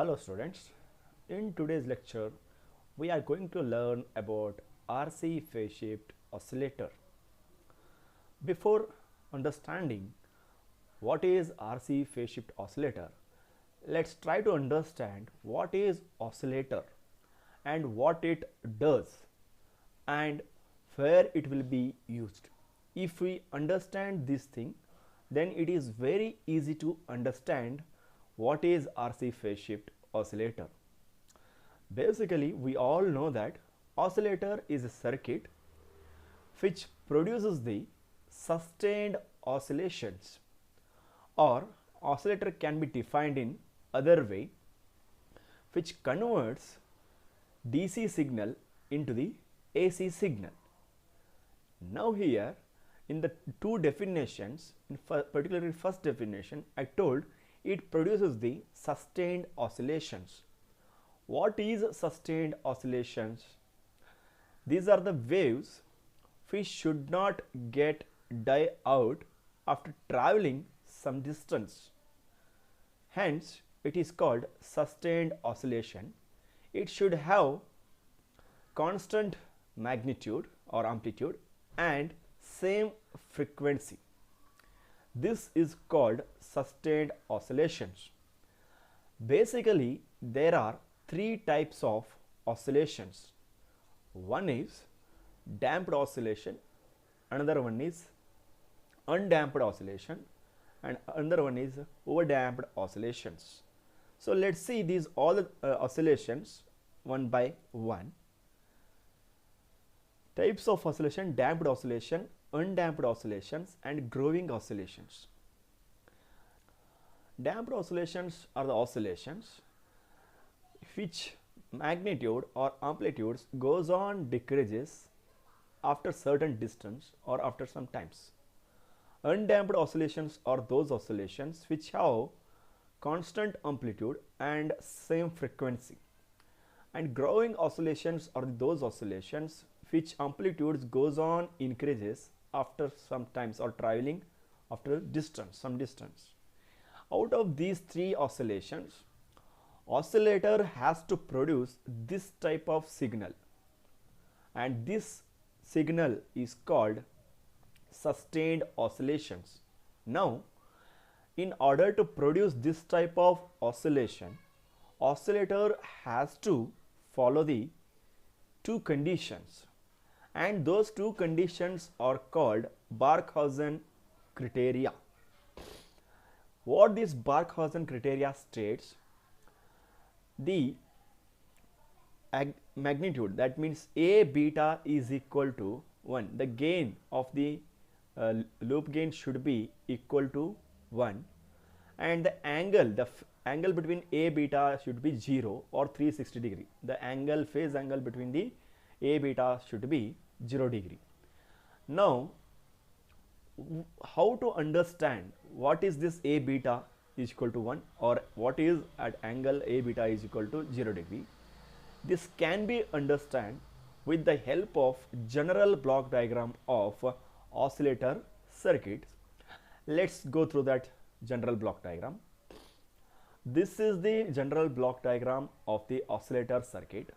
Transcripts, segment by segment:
Hello students, in today's lecture we are going to learn about RC phase shift oscillator. Before understanding what is RC phase shift oscillator, let's try to understand what is oscillator and what it does and where it will be used. If we understand this thing, then it is very easy to understand what is RC phase shift oscillator. Basically, we all know that oscillator is a circuit which produces the sustained oscillations, or oscillator can be defined in other way, which converts DC signal into the AC signal. Now here in the two definitions, particularly first definition, I told it produces the sustained oscillations. What is sustained oscillations? These are the waves which should not get die out after traveling some distance. Hence, it is called sustained oscillation. It should have constant magnitude or amplitude and same frequency. This is called sustained oscillations. Basically, there are three types of oscillations. One is damped oscillation, another one is undamped oscillation, and another one is overdamped oscillations. So let's see these all the oscillations one by one. Types of oscillation: damped oscillation, undamped oscillations, and growing oscillations. Damped oscillations are the oscillations which magnitude or amplitudes goes on decreases after certain distance or after some times. Undamped oscillations are those oscillations which have constant amplitude and same frequency. And growing oscillations are those oscillations which amplitudes goes on increases after some times or traveling after distance, some distance. Out of these three oscillations, oscillator has to produce this type of signal, and this signal is called sustained oscillations. Now, in order to produce this type of oscillation, oscillator has to follow the two conditions, and those two conditions are called Barkhausen criteria. What this Barkhausen criteria states: the magnitude, that means A beta is equal to 1, the gain of the loop gain should be equal to 1, and the angle between A beta should be 0 or 360 degree. The angle, phase angle between the A beta should be 0 degree. Now, how to understand what is this A beta is equal to 1 or what is at angle A beta is equal to 0 degree? This can be understand with the help of general block diagram of oscillator circuit. Let's go through that general block diagram. This is the general block diagram of the oscillator circuit.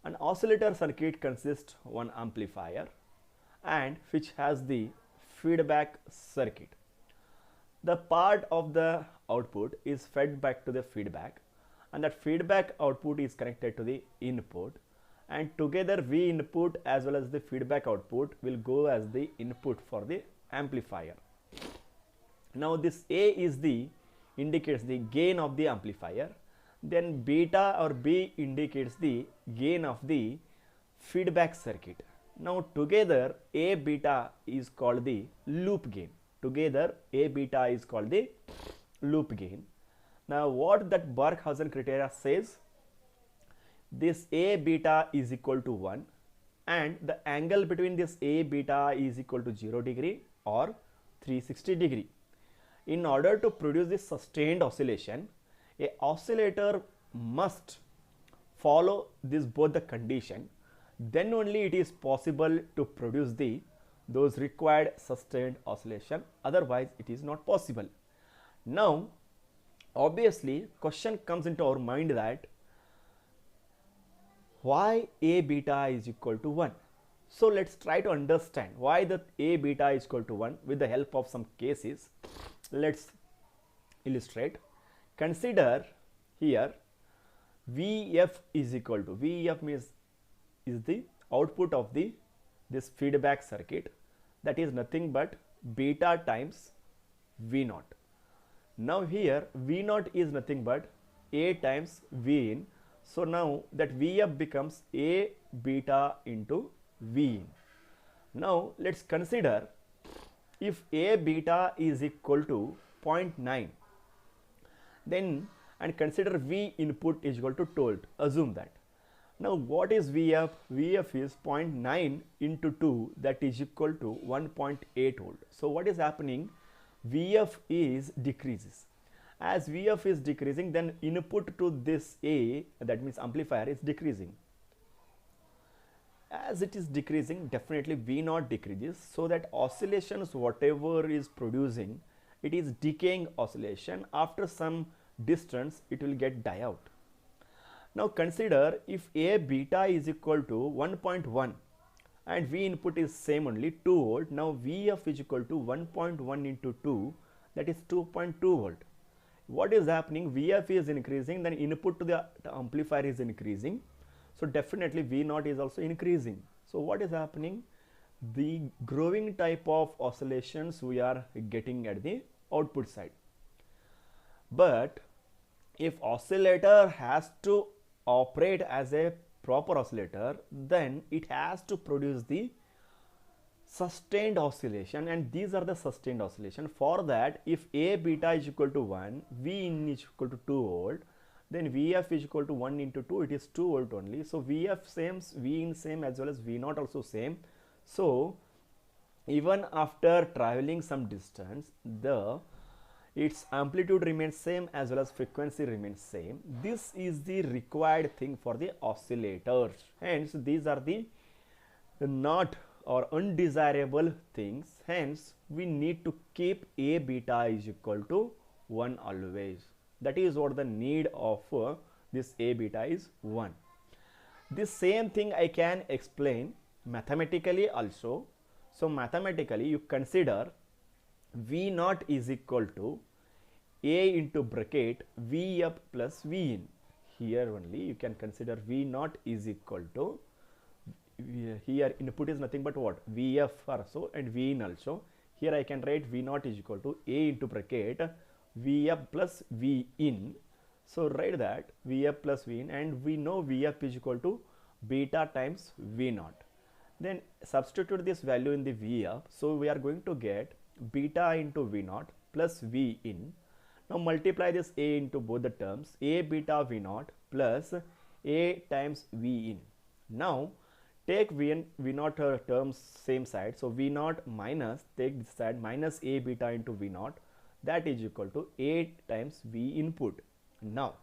An oscillator circuit consists one amplifier and which has the feedback circuit. The part of the output is fed back to the feedback, and that feedback output is connected to the input, and together V input as well as the feedback output will go as the input for the amplifier. Now this A is the indicates the gain of the amplifier, then beta or B indicates the gain of the feedback circuit. Now together A beta is called the loop gain. Together A beta is called the loop gain. Now what that Barkhausen criteria says, this A beta is equal to 1 and the angle between this A beta is equal to 0 degree or 360 degree. In order to produce this sustained oscillation, a oscillator must follow this both the condition, then only it is possible to produce those required sustained oscillation, otherwise it is not possible. Now Obviously, question comes into our mind that why a beta is equal to 1. So let's try to understand why the a beta is equal to 1 with the help of some cases. Let's illustrate. Consider here Vf is equal to, Vf means is the output of this feedback circuit, that is nothing but beta times V naught. Now here V naught is nothing but A times V in. So now that Vf becomes A beta into V in. Now let's consider if A beta is equal to 0.9, then and consider V input is equal to 2 volt. Assume that. Now what is Vf? Vf is 0.9 into 2, that is equal to 1.8 volt. So what is happening? Vf is decreases. As Vf is decreasing, then input to this A, that means amplifier, is decreasing. As it is decreasing, definitely V naught decreases, so that oscillations whatever is producing, it is decaying oscillation. After some distance it will get die out. Now consider if A beta is equal to 1.1 and V input is same only 2 volt. Now Vf is equal to 1.1 into 2, that is 2.2 volt. What is happening? Vf is increasing, then input to the amplifier is increasing, so definitely V naught is also increasing. So what is happening? The growing type of oscillations we are getting at the output side. But if oscillator has to operate as a proper oscillator, then it has to produce the sustained oscillation, and these are the sustained oscillation. For that, if A beta is equal to 1, V in is equal to 2 volt, then Vf is equal to 1 into 2, it is 2 volt only. So Vf same, V in same, as well as V naught also same. So even after traveling some distance, its amplitude remains same as well as frequency remains same. This is the required thing for the oscillators. Hence these are the not or undesirable things. Hence we need to keep A beta is equal to 1 always. That is what the need of this A beta is 1. This same thing I can explain mathematically also. So mathematically you consider V naught is equal to A into bracket V up plus V in. Here only you can consider V naught is equal to, here input is nothing but what? Vf also and V in also. Here I can write V naught is equal to A into bracket V up plus V in. So write that V up plus V in, and we know Vf is equal to beta times V naught. Then substitute this value in the V up. So we are going to get beta into V naught plus V in. Now multiply this A into both the terms, A beta V naught plus A times V in. Now take V naught terms same side, so V naught minus, take this side, minus A beta into V naught, that is equal to A times V input. Now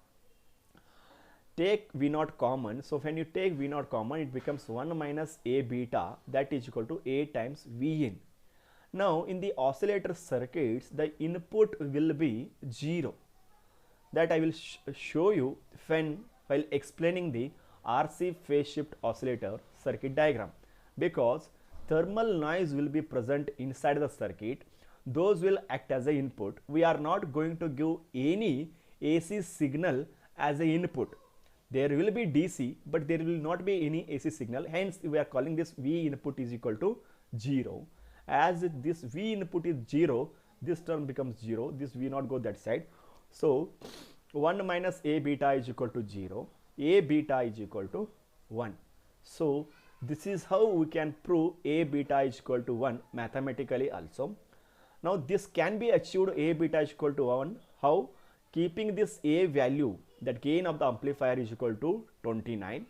take V naught common, so when you take V naught common, it becomes 1 minus A beta, that is equal to A times V in. Now in the oscillator circuits, the input will be 0. That I will show you while explaining the RC phase shift oscillator circuit diagram, because thermal noise will be present inside the circuit. Those will act as a input. We are not going to give any AC signal as a input. There will be DC, but there will not be any AC signal. Hence we are calling this V input is equal to 0. As this V input is 0, this term becomes 0, this V not go that side. So 1 minus A beta is equal to 0, A beta is equal to 1. So this is how we can prove A beta is equal to 1 mathematically also. Now this can be achieved, A beta is equal to 1. How? Keeping this A value, that gain of the amplifier is equal to 29,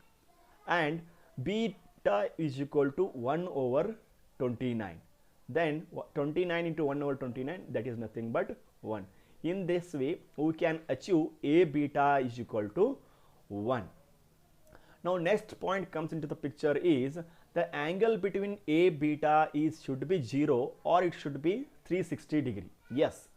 and beta is equal to 1 over 29. Then 29 into 1 over 29, that is nothing but 1. In this way we can achieve A beta is equal to 1. Now next point comes into the picture is the angle between A beta should be 0 or it should be 360 degree. Yes,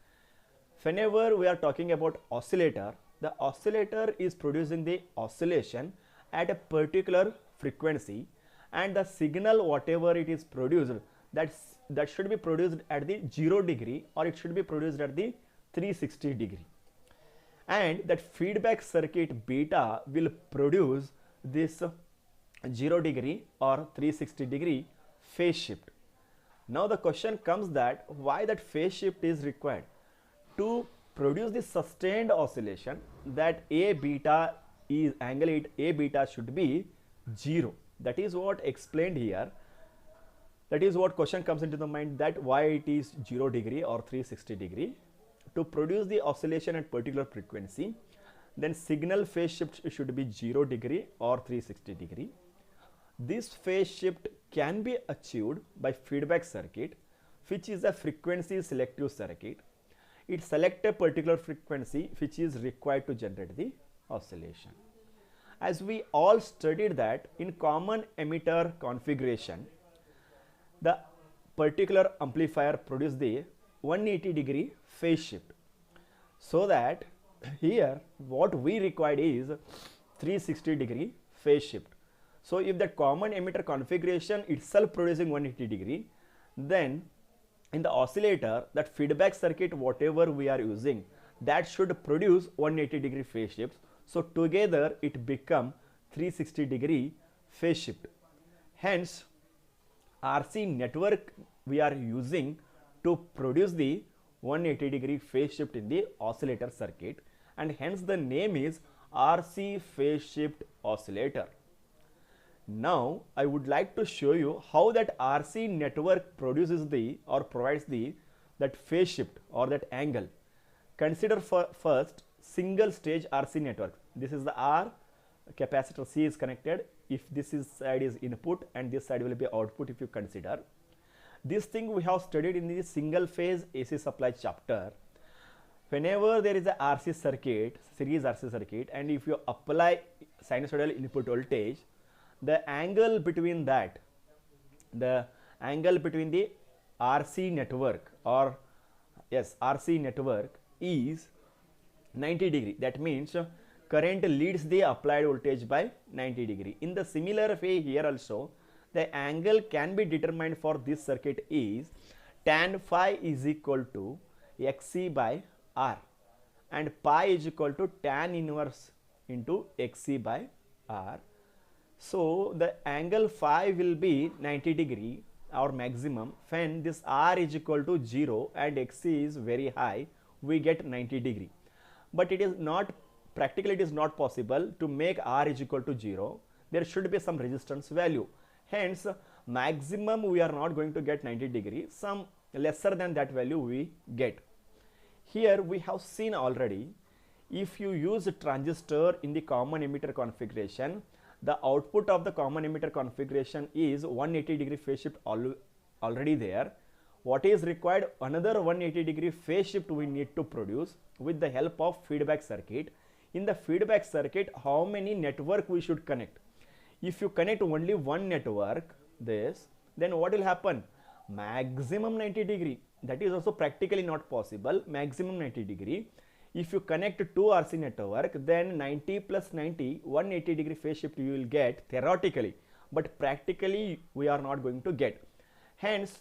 Whenever we are talking about oscillator, the oscillator is producing the oscillation at a particular frequency, and the signal whatever it is produced, that should be produced at the 0 degree, or it should be produced at the 360 degree, and that feedback circuit beta will produce this 0 degree or 360 degree phase shift. Now the question comes that why that phase shift is required to produce the sustained oscillation, that A beta is angle A beta should be 0. That is what explained here. That is what question comes into the mind, that why it is 0 degree or 360 degree. To produce the oscillation at particular frequency, then signal phase shift should be 0 degree or 360 degree. This phase shift can be achieved by feedback circuit, which is a frequency selective circuit. It selects a particular frequency which is required to generate the oscillation. As we all studied that in common emitter configuration, the particular amplifier produces the 180 degree phase shift. So that here what we required is 360 degree phase shift. So if that common emitter configuration itself producing 180 degree, then in the oscillator, that feedback circuit whatever we are using, that should produce 180 degree phase shifts. So together it become 360 degree phase shift. Hence RC network we are using to produce the 180 degree phase shift in the oscillator circuit, and hence the name is RC phase shift oscillator. Now I would like to show you how that RC network produces the or provides the that phase shift or that angle. Consider first single stage RC network. This is the R, capacitor C is connected. If this is side is input and this side will be output, if you consider. This thing we have studied in the single phase AC supply chapter. Whenever there is a RC circuit, series RC circuit, and if you apply sinusoidal input voltage, the angle between that, the angle between the RC network or yes RC network is 90 degree. That means current leads the applied voltage by 90 degree. In the similar way here also, the angle can be determined for this circuit is tan phi is equal to XC by R, and pi is equal to tan inverse into XC by R. So the angle phi will be 90 degree or maximum. When this R is equal to 0 and XC is very high, we get 90 degree. But it is not, practically it is not possible to make R is equal to 0. There should be some resistance value. Hence maximum we are not going to get 90 degree, some lesser than that value we get. Here we have seen already, if you use a transistor in the common emitter configuration, the output of the common emitter configuration is 180 degree phase shift already there. What is required? Another 180 degree phase shift we need to produce with the help of feedback circuit. In the feedback circuit, how many network we should connect? If you connect only one network, this, then what will happen? Maximum 90 degree. That is also practically not possible. Maximum 90 degree. If you connect two RC network, then 90 plus 90, 180 degree phase shift you will get theoretically, but practically we are not going to get. Hence,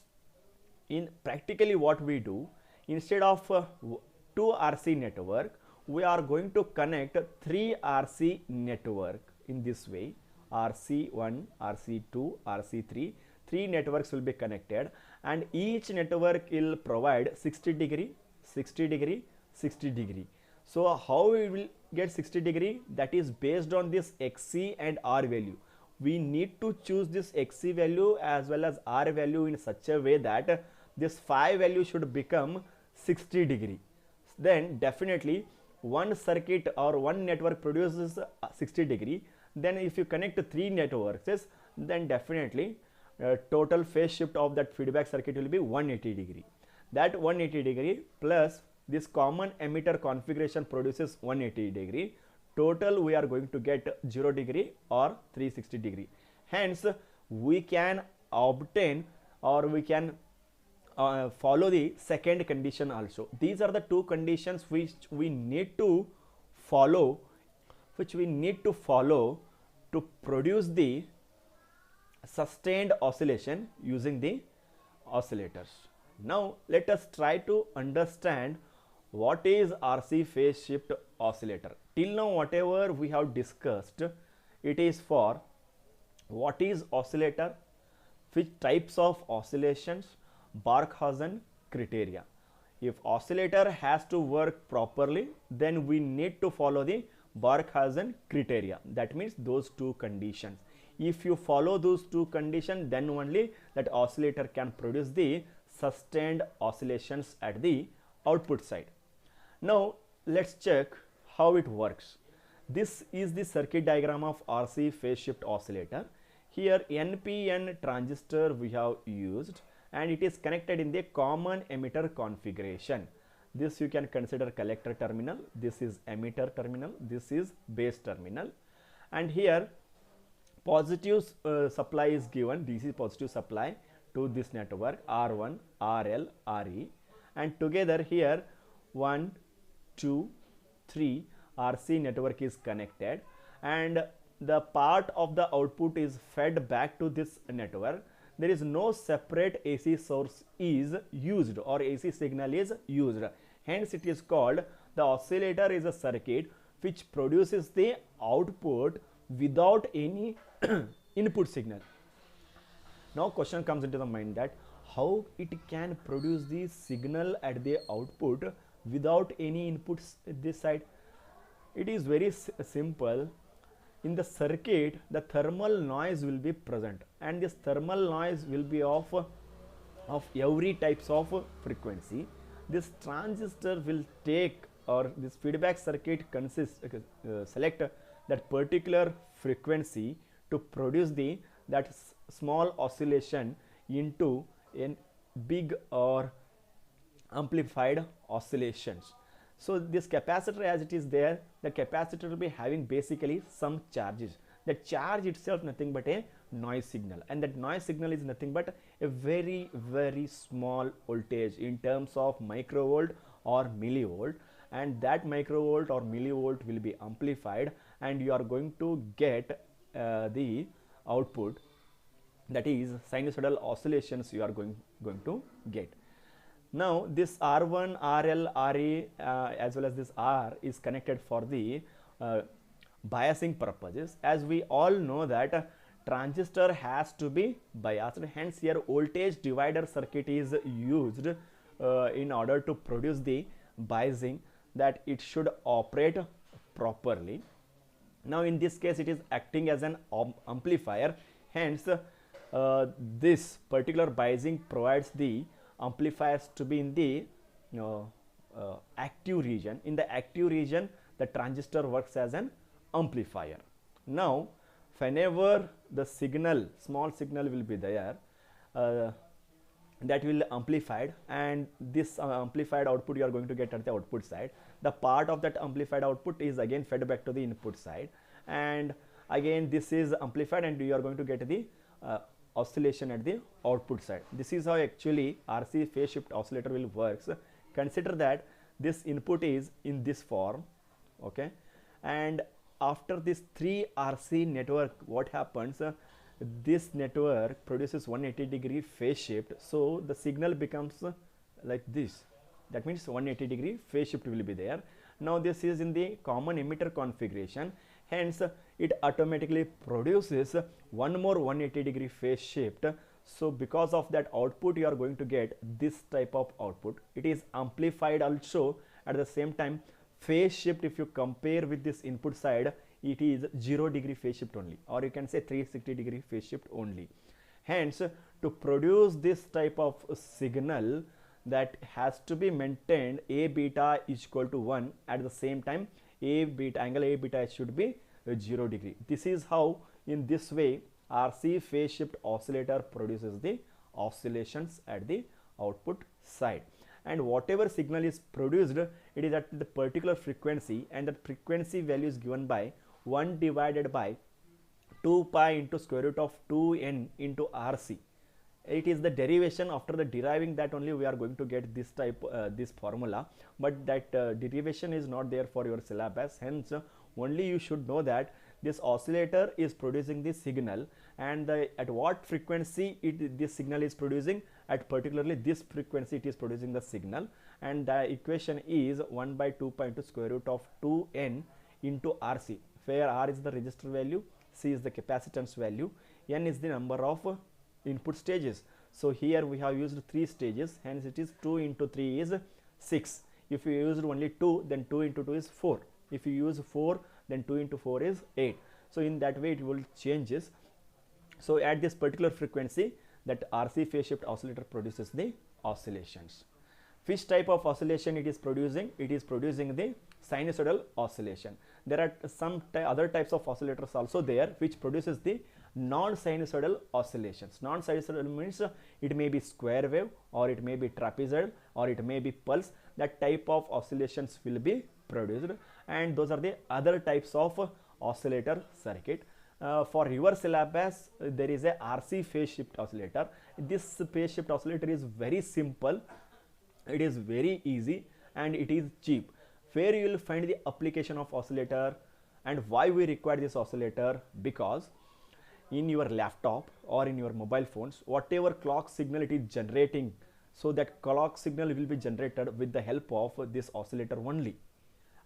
in practically what we do, instead of two RC network, we are going to connect 3 RC network in this way. RC1, RC2, RC3, 3 networks will be connected, and each network will provide 60 degree, 60 degree, 60 degree. So how we will get 60 degree? That is based on this XC and R value. We need to choose this XC value as well as R value in such a way that this phi value should become 60 degree. Then definitely one circuit or one network produces 60 degree. Then if you connect 3 networks, then definitely total phase shift of that feedback circuit will be 180 degree. That 180 degree plus this common emitter configuration produces 180 degree. Total we are going to get 0 degree or 360 degree. Hence we can obtain or we can follow the second condition also. These are the two conditions which we need to follow, to produce the sustained oscillation using the oscillators. Now let us try to understand what is RC phase shift oscillator. Till now whatever we have discussed, it is for what is oscillator, which types of oscillations, Barkhausen criteria. If oscillator has to work properly, then we need to follow the Barkhausen criteria. That means those two conditions. If you follow those two conditions, then only that oscillator can produce the sustained oscillations at the output side. Now let's check how it works. This is the circuit diagram of RC phase shift oscillator. Here NPN transistor we have used, and it is connected in the common emitter configuration. This you can consider collector terminal, this is emitter terminal, this is base terminal, and here positive supply is given, DC positive supply to this network R1, RL, RE, and together here 1, 2, 3 RC network is connected, and the part of the output is fed back to this network. There is no separate AC source is used or AC signal is used. Hence it is called, the oscillator is a circuit which produces the output without any input signal. Now question comes into the mind that how it can produce the signal at the output without any inputs at this side. It is very simple. In the circuit, the thermal noise will be present, and this thermal noise will be of every types of frequency. This transistor will take, or this feedback circuit consists select that particular frequency to produce the small oscillation into a big or amplified oscillations. So this capacitor, as it is there, the capacitor will be having basically some charges. The charge itself nothing but a noise signal, and that noise signal is nothing but a very small voltage in terms of microvolt or millivolt, and that microvolt or millivolt will be amplified, and you are going to get the output, that is sinusoidal oscillations you are going to get. Now this R1, RL, RE as well as this R is connected for the biasing purposes. As we all know that transistor has to be biased, hence here voltage divider circuit is used in order to produce the biasing, that it should operate properly. Now in this case it is acting as an amplifier, hence this particular biasing provides the amplifiers to be in the active region. In the active region, the transistor works as an amplifier. Now whenever the signal, small signal will be there, that will amplified, and this amplified output you are going to get at the output side. The part of that amplified output is again fed back to the input side, and again this is amplified, and you are going to get the oscillation at the output side. This is how actually RC phase shift oscillator will works. Consider that this input is in this form, okay, and after this 3 RC network, what happens, this network produces 180-degree phase shift, so the signal becomes like this. That means 180-degree phase shift will be there. Now this is in the common emitter configuration, hence it automatically produces one more 180-degree phase shift. So because of that output, you are going to get this type of output. It is amplified also. At the same time, phase shift, if you compare with this input side, it is 0-degree phase shift only, or you can say 360-degree phase shift only. Hence to produce this type of signal, that has to be maintained A beta is equal to 1, at the same time angle A beta should be 0-degree. This is how, in this way, RC phase shift oscillator produces the oscillations at the output side, and whatever signal is produced, it is at the particular frequency, and that frequency value is given by 1 divided by 2 pi into square root of 2n into RC. it is the derivation. After the deriving that only we are going to get this type this formula, but that derivation is not there for your syllabus. Hence only you should know that this oscillator is producing the signal, and at what frequency this signal is producing, at particularly this frequency it is producing the signal, and the equation is 1 by 2 pi into square root of 2n into RC, where R is the resistor value, C is the capacitance value, n is the number of input stages. So here we have used 3 stages, hence it is 2 into 3 is 6. If you used only 2, then 2 into 2 is 4. If you use 4, then 2 into 4 is 8. So in that way it will changes. So at this particular frequency, that RC phase shift oscillator produces the oscillations. Which type of oscillation it is producing? It is producing the sinusoidal oscillation. There are some other types of oscillators also there which produces the non-sinusoidal oscillations. Non-sinusoidal means it may be square wave, or it may be trapezoidal, or it may be pulse. That type of oscillations will be produced, and those are the other types of oscillator circuit. For your syllabus, there is a RC phase shift oscillator. This phase shift oscillator is very simple, it is very easy, and it is cheap. Where you will find the application of oscillator and why we require this oscillator? Because in your laptop or in your mobile phones, whatever clock signal it is generating, so that clock signal will be generated with the help of this oscillator only.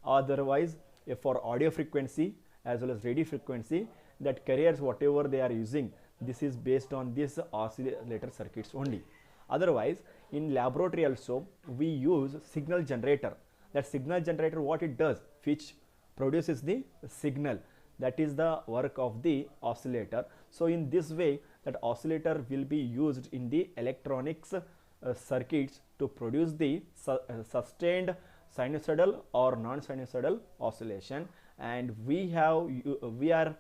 Otherwise, if for audio frequency as well as radio frequency, that carriers whatever they are using, this is based on this oscillator circuits only. Otherwise, in laboratory also we use signal generator. That signal generator, what it does, which produces the signal, that is the work of the oscillator. So in this way, that oscillator will be used in the electronics circuits to produce the sustained sinusoidal or non-sinusoidal oscillation, and we are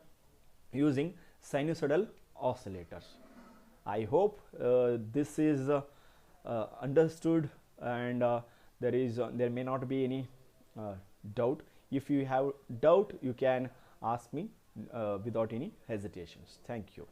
using sinusoidal oscillators. I hope this is understood, and there may not be any doubt. If you have doubt, you can ask me without any hesitations. Thank you.